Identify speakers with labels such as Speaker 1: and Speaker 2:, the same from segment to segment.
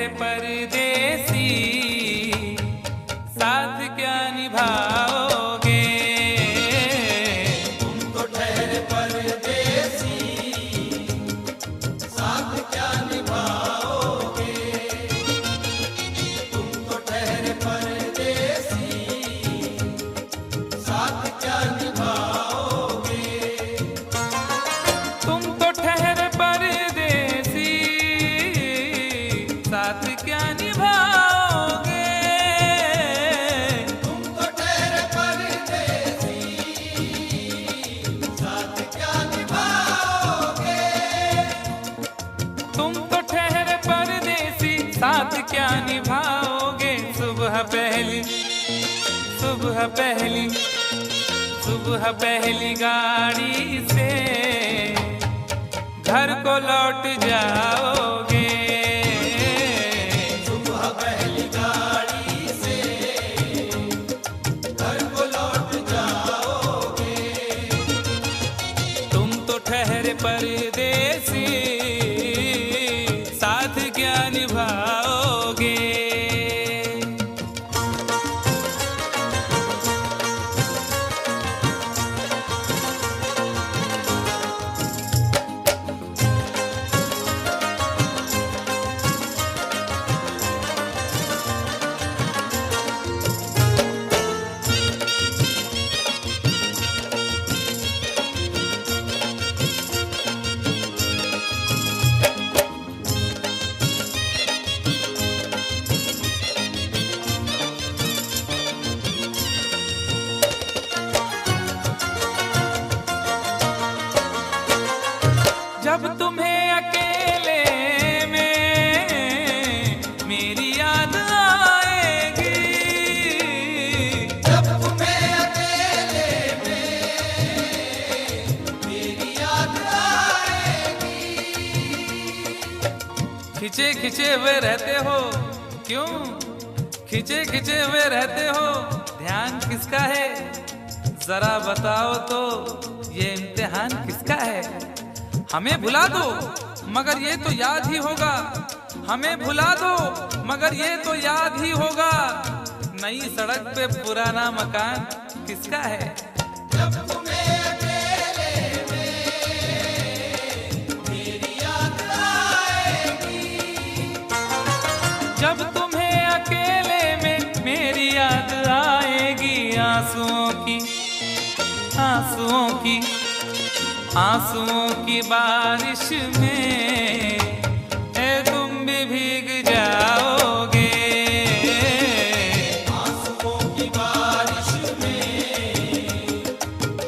Speaker 1: ठहरे परदेसी, साथ क्या निभाओगे?
Speaker 2: तुम तो ठहरे परदेसी, साथ क्या निभाओगे? तुम तो ठहरे परदेसी, साथ क्या निभाओगे?
Speaker 1: तुम तो ठहरे परदेसी, साथ क्या निभाओगे?
Speaker 2: तुम तो ठहरे परदेसी, साथ क्या निभाओगे?
Speaker 1: तुम तो ठहरे परदेसी, साथ क्या निभाओगे? सुबह पहली गाड़ी से घर को लौट जाओगे।
Speaker 2: सुबह पहली गाड़ी से घर को लौट जाओगे।
Speaker 1: तुम तो ठहरे परदेसी, साथ क्या निभाओगे? जब तुम्हें अकेले में मेरी याद आएगी,
Speaker 2: जब तुम्हें अकेले में मेरी याद आएगी।
Speaker 1: खिंचे खिंचे हुए रहते हो क्यों? खिंचे खिंचे हुए रहते हो, ध्यान किसका है? जरा बताओ तो, ये इम्तिहान किसका है? हमें भुला दो मगर ये तो याद ही होगा, हमें भुला दो मगर ये तो याद ही होगा। नई सड़क पे पुराना मकान किसका है?
Speaker 2: जब तुम्हें अकेले में मेरी याद आएगी।
Speaker 1: जब तुम्हें अकेले में मेरी याद आएगी, आंसुओं की बारिश में तुम भी भीग जाओगे।
Speaker 2: आंसुओं की बारिश में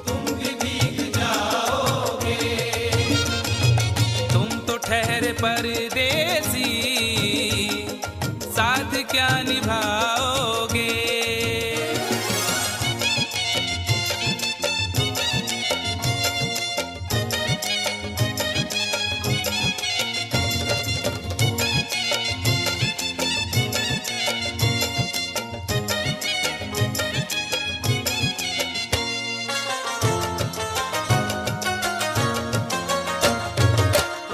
Speaker 2: तुम भी भीग जाओगे।
Speaker 1: तुम तो ठहरे परदेसी, साथ क्या निभाओगे?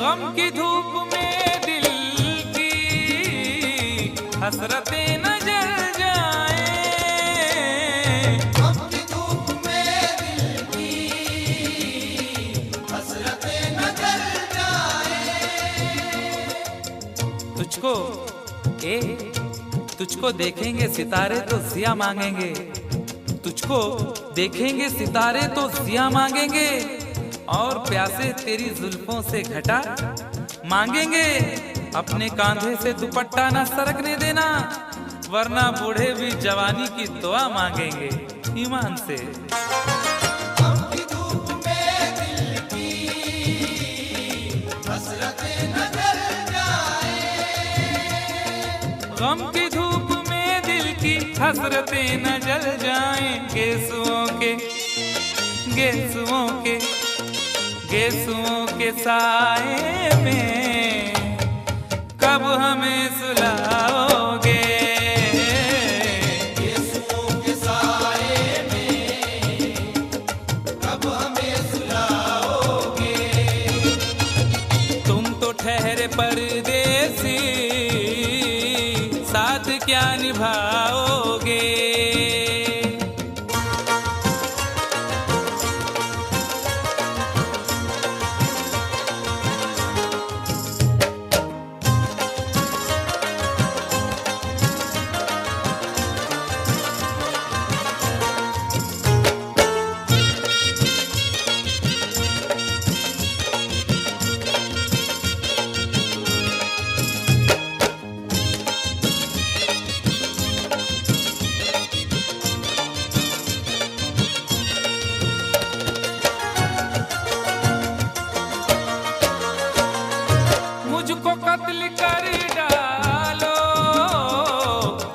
Speaker 1: गम की धूप में दिल की हसरतें न जल जाएं।
Speaker 2: गम की धूप में दिल की हसरतें न जल जाएं।
Speaker 1: तुझको देखेंगे सितारे तो जिया मांगेंगे। तुझको देखेंगे सितारे तो जिया मांगेंगे, और प्यासे तेरी जुल्फों से घटा मांगेंगे। अपने कांधे से दुपट्टा ना सरकने देना, वरना बूढ़े भी जवानी की दुआ मांगेंगे ईमान से।
Speaker 2: गम की धूप में दिल की हसरतें न जल जाएं।
Speaker 1: गम की धूप में दिल की हसरतें न जल जाएं। गेसुओं के साए में कब हमें सुलाओगे?
Speaker 2: गेसुओं के साए में कब हमें सुलाओगे?
Speaker 1: तुम तो ठहरे परदेसी, क्या निभाओगे। मुझको कत्ल कर डालो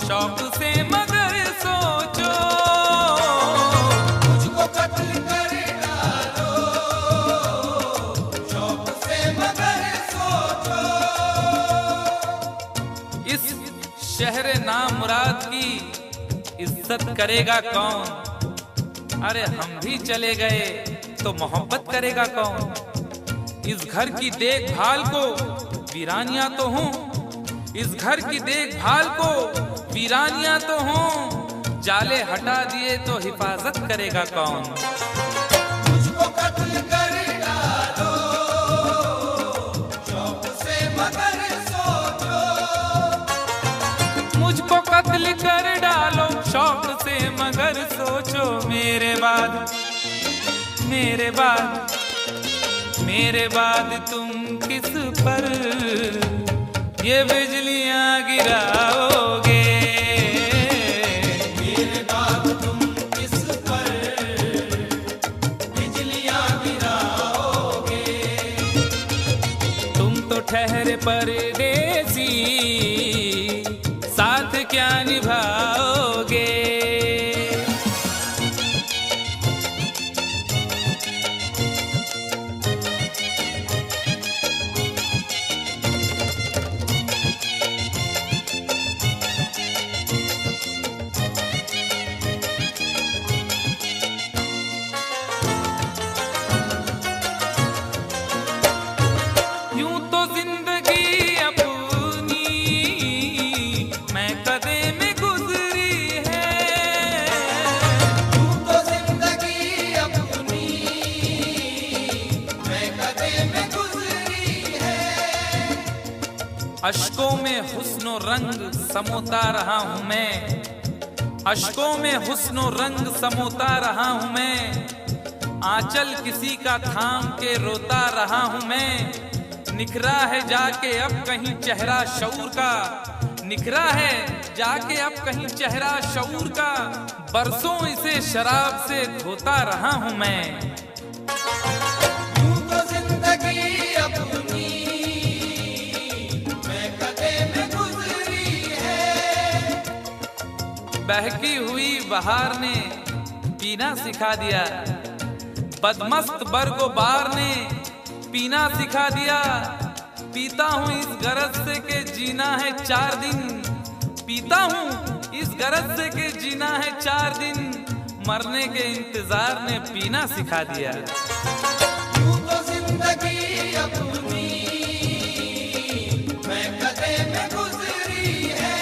Speaker 1: शौक से मगर सोचो।
Speaker 2: मुझको कत्ल कर डालो शौक से मगर सोचो।
Speaker 1: इस शहर नामुराद की इज्जत करेगा कौन। अरे हम भी चले गए तो मोहब्बत करेगा कौन। इस घर की देखभाल को वीरानियां तो हूँ, इस घर की देखभाल को वीरानियां तो हूँ। जाले हटा दिए तो हिफाजत करेगा कौन।
Speaker 2: मुझको कत्ल कर डालो शौक से मगर सोचो।
Speaker 1: मुझको कत्ल कर डालो शौक से मगर सोचो। मेरे बाद मेरे बाद मेरे बाद तुम किस पर ये बिजलियां गिराओगे।
Speaker 2: मेरे बाद तुम किस पर बिजलियां गिराओगे।
Speaker 1: तुम तो ठहरे परदेसी साथ क्या निभाओगे। यूं तो जिंदगी अपनी मैं कदे में गुजरी है।
Speaker 2: यूं तो जिंदगी अपनी मैं कदे में गुजरी है।
Speaker 1: अश्कों में हुस्नो रंग समोता रहा हूं मैं, अश्कों में हुस्नो रंग समोता रहा हूं मैं। आंचल किसी का थाम के रोता रहा हूं मैं। निखरा है जाके अब कहीं चेहरा शऊर का, निखरा है जाके अब कहीं चेहरा शऊर का। बरसों इसे शराब से धोता रहा हूं मैं।
Speaker 2: यूं तो जिंदगी अपनी मैं कदे में गुजरी है।
Speaker 1: बहकी हुई बहार ने पीना सिखा दिया, बदमस्त बरगो बार ने पीना सिखा दिया। पीता हूँ इस गरज से के जीना है 4 दिन, पीता हूँ इस गरज से के जीना है 4 दिन। मरने के इंतजार ने पीना सिखा दिया।
Speaker 2: यूं तो जिंदगी अपनी मैं कदे में गुजरी है।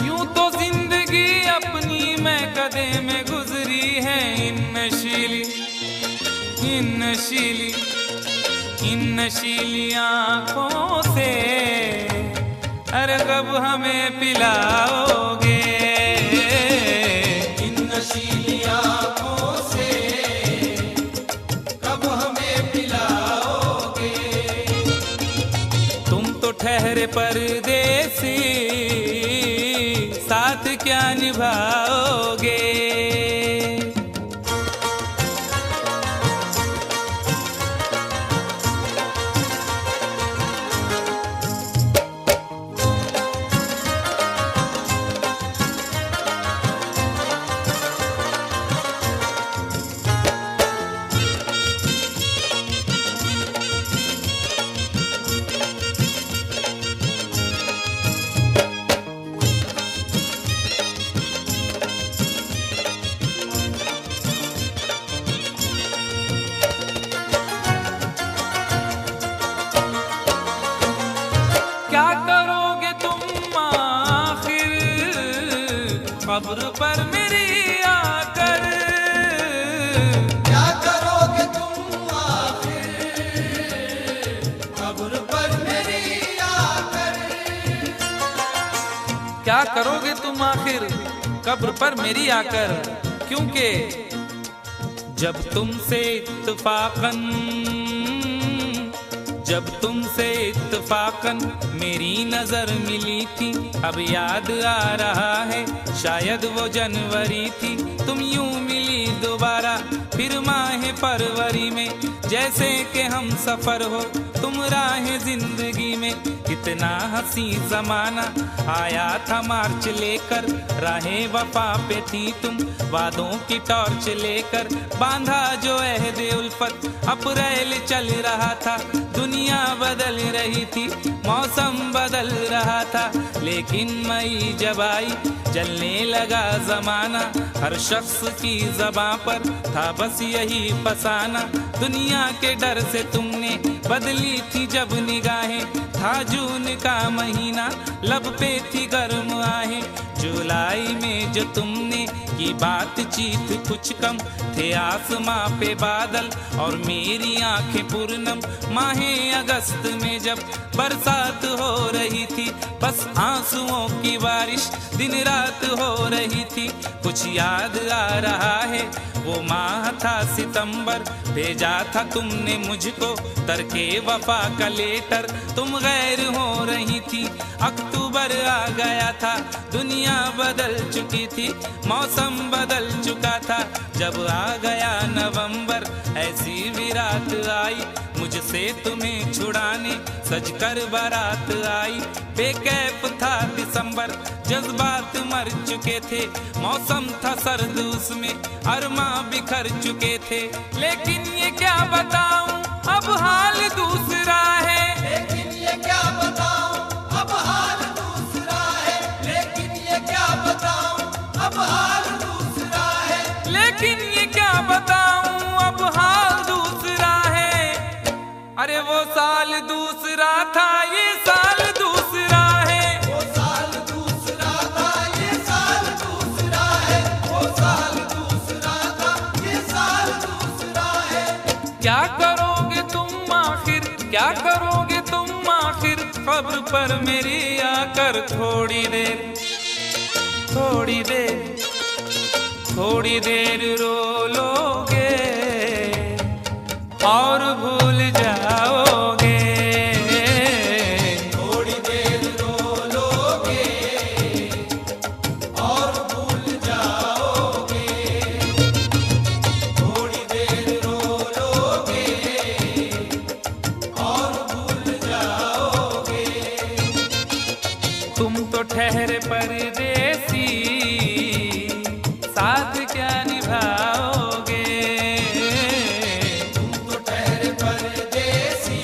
Speaker 1: यूं तो जिंदगी अपनी मैं कदे में गुजरी है। इन नशीली आँखों से अरे कब हमें पिलाओगे।
Speaker 2: इन नशीली आँखों से कब हमें पिलाओगे।
Speaker 1: तुम तो ठहरे परदेसी साथ क्या निभाओगे। कब्र पर मेरी आकर।
Speaker 2: क्या करोगे तुम आखिर कब्र पर मेरी आकर।
Speaker 1: क्या करोगे तुम आखिर कब्र पर मेरी आकर, क्योंकि जब तुमसे इत्तफाकन मेरी नजर मिली थी, अब याद आ रहा है शायद वो जनवरी थी। तुम यूं मिली दोबारा फिर माह फरवरी में, जैसे कि हम सफर हो तुम राह जिंदगी में। कितना हंसी जमाना आया था मार्च लेकर, राहें वफा पे थी तुम वादों की टॉर्च लेकर। बांधा जो अहद उल्फत अप्रैल चल रहा था, दुनिया बदल रही थी मौसम बदल रहा था। लेकिन मई जब आई जलने लगा जमाना, हर शख्स की ज़बां पर था बस यही फसाना। दुनिया के डर से तुमने बदली थी जब निगाहें, था जून का महीना लब पे थी गर्म आहें। जुलाई में जो तुमने की बातचीत कुछ कम थे आसमां पे बादल और मेरी आंखें पूर्णम। माहे अगस्त में जब बरसात हो रही थी, बस आंसुओं की बारिश दिन रात हो रही थी। कुछ याद आ रहा है वो माह था सितंबर, भेजा था तुमने मुझको तरके वफा का लेटर। तुम गैर हो रही थी, अक्टूबर आ गया था, दुनिया बदल चुकी थी, मौसम बदल चुका था। जब आ गया नवंबर ऐसी भी रात आई, मुझसे तुम्हें छुड़ाने सजकर बारात आई। बेकैफ था दिसंबर, जज्बात मर चुके थे, मौसम था सर्द उसमें अरमा बिखर चुके थे। लेकिन ये क्या बताऊं अब हाल दूसरा है।
Speaker 2: लेकिन ये क्या बताऊं अब हाल दूसरा है। लेकिन ये क्या बताऊं अब हाल दूसरा है।
Speaker 1: लेकिन ये क्या बताऊं अब हाल दूसरा है। अरे वो साल दूसरा था ये साल दूसरा है।
Speaker 2: वो साल दूसरा था ये साल दूसरा है। वो साल दूसरा था ये साल दूसरा है।
Speaker 1: क्या करोगे तुम आखिर, क्या करोगे तुम आखिर कब्र पर मेरी आकर। थोड़ी देर थोड़ी देर थोड़ी देर रो लोगे और भूल जाओगे।
Speaker 2: थोड़ी देर रो लोगे और भूल जाओगे। थोड़ी देर रो लोगे और भूल जाओगे।
Speaker 1: तुम तो ठहरे परदेसी, साथ क्या निभाओगे।
Speaker 2: तुम तो ठहरे परदेसी,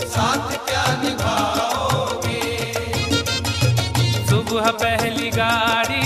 Speaker 2: साथ क्या निभाओगे।
Speaker 1: सुबह पहली गाड़ी